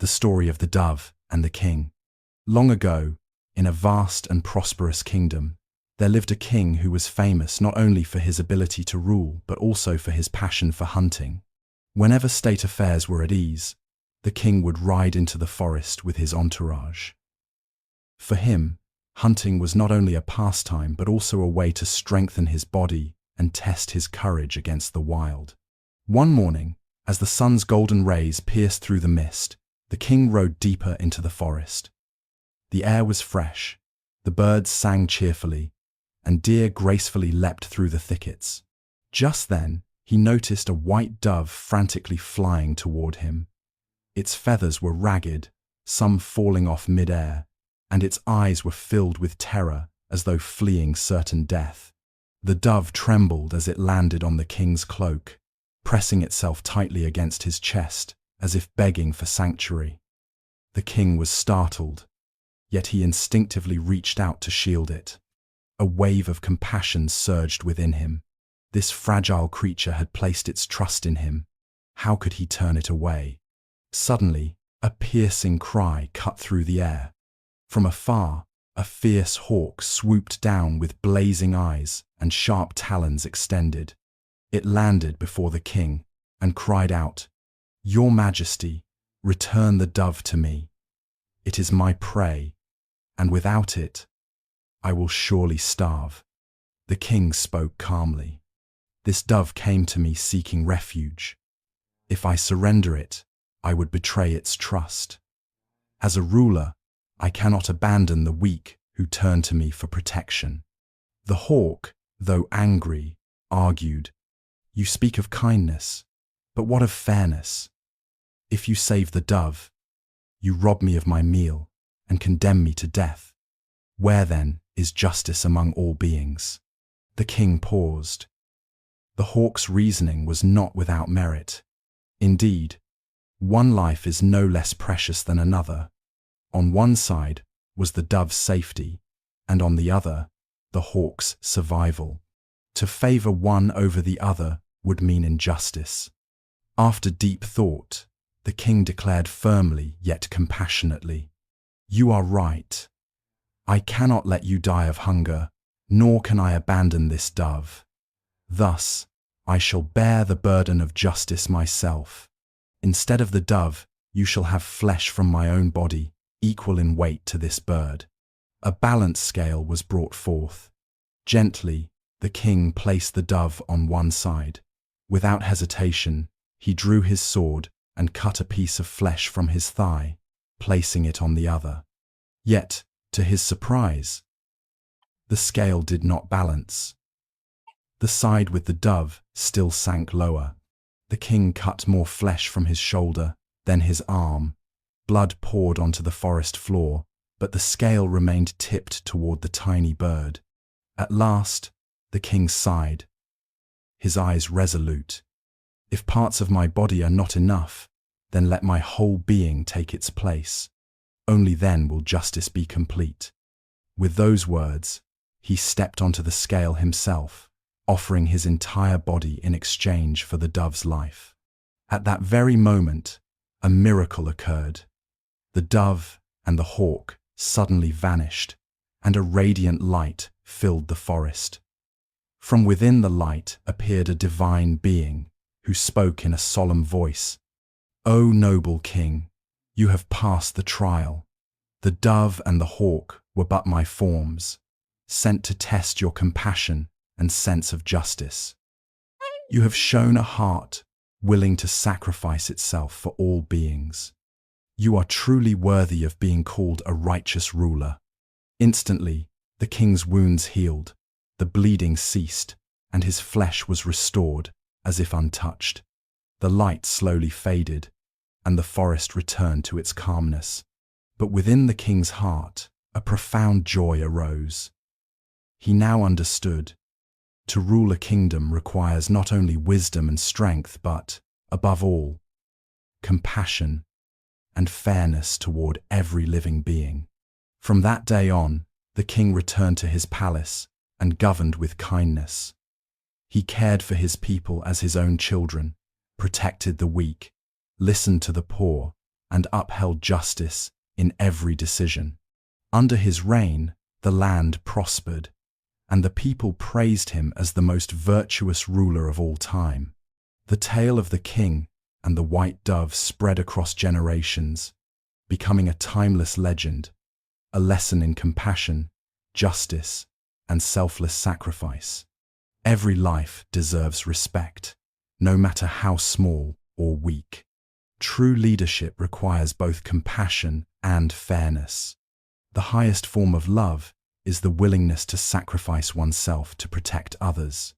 the story of the dove and the king. Long ago, in a vast and prosperous kingdom, there lived a king who was famous not only for his ability to rule, but also for his passion for hunting. Whenever state affairs were at ease, the king would ride into the forest with his entourage. For him, hunting was not only a pastime, but also a way to strengthen his body and test his courage against the wild. One morning, as the sun's golden rays pierced through the mist, the king rode deeper into the forest. The air was fresh, the birds sang cheerfully, and deer gracefully leapt through the thickets. Just then, he noticed a white dove frantically flying toward him. Its feathers were ragged, some falling off mid-air, and its eyes were filled with terror as though fleeing certain death. The dove trembled as it landed on the king's cloak, pressing itself tightly against his chest, as if begging for sanctuary. The king was startled, yet he instinctively reached out to shield it. A wave of compassion surged within him. This fragile creature had placed its trust in him. How could he turn it away? Suddenly, a piercing cry cut through the air. From afar, a fierce hawk swooped down with blazing eyes and sharp talons extended. It landed before the king and cried out, "Your Majesty, return the dove to me. It is my prey, and without it, I will surely starve." The king spoke calmly. "This dove came to me seeking refuge. If I surrender it, I would betray its trust. As a ruler, I cannot abandon the weak who turn to me for protection." The hawk, though angry, argued, "You speak of kindness, but what of fairness? If you save the dove, you rob me of my meal and condemn me to death. Where then is justice among all beings?" The king paused. The hawk's reasoning was not without merit. Indeed, one life is no less precious than another. On one side was the dove's safety, and on the other, the hawk's survival. To favor one over the other would mean injustice. After deep thought, the king declared firmly yet compassionately, "You are right. I cannot let you die of hunger, nor can I abandon this dove. Thus, I shall bear the burden of justice myself. Instead of the dove, you shall have flesh from my own body, equal in weight to this bird." A balance scale was brought forth. Gently, the king placed the dove on one side. Without hesitation, he drew his sword and cut a piece of flesh from his thigh, placing it on the other. Yet, to his surprise, the scale did not balance. The side with the dove still sank lower. The king cut more flesh from his shoulder, then his arm. Blood poured onto the forest floor, but the scale remained tipped toward the tiny bird. At last, the king sighed, his eyes resolute. "If parts of my body are not enough, then let my whole being take its place. Only then will justice be complete." With those words, he stepped onto the scale himself, offering his entire body in exchange for the dove's life. At that very moment, a miracle occurred. The dove and the hawk suddenly vanished, and a radiant light filled the forest. From within the light appeared a divine being who spoke in a solemn voice, "O noble king, you have passed the trial. The dove and the hawk were but my forms, sent to test your compassion and sense of justice. You have shown a heart willing to sacrifice itself for all beings. You are truly worthy of being called a righteous ruler." Instantly, the king's wounds healed, the bleeding ceased, and his flesh was restored as if untouched. The light slowly faded, and the forest returned to its calmness. But within the king's heart, a profound joy arose. He now understood. To rule a kingdom requires not only wisdom and strength, but, above all, compassion and fairness toward every living being. From that day on, the king returned to his palace and governed with kindness. He cared for his people as his own children, protected the weak, listened to the poor, and upheld justice in every decision. Under his reign, the land prospered, and the people praised him as the most virtuous ruler of all time. The tale of the king and the white dove spread across generations, becoming a timeless legend, a lesson in compassion, justice, and selfless sacrifice. Every life deserves respect, no matter how small or weak. True leadership requires both compassion and fairness. The highest form of love is the willingness to sacrifice oneself to protect others.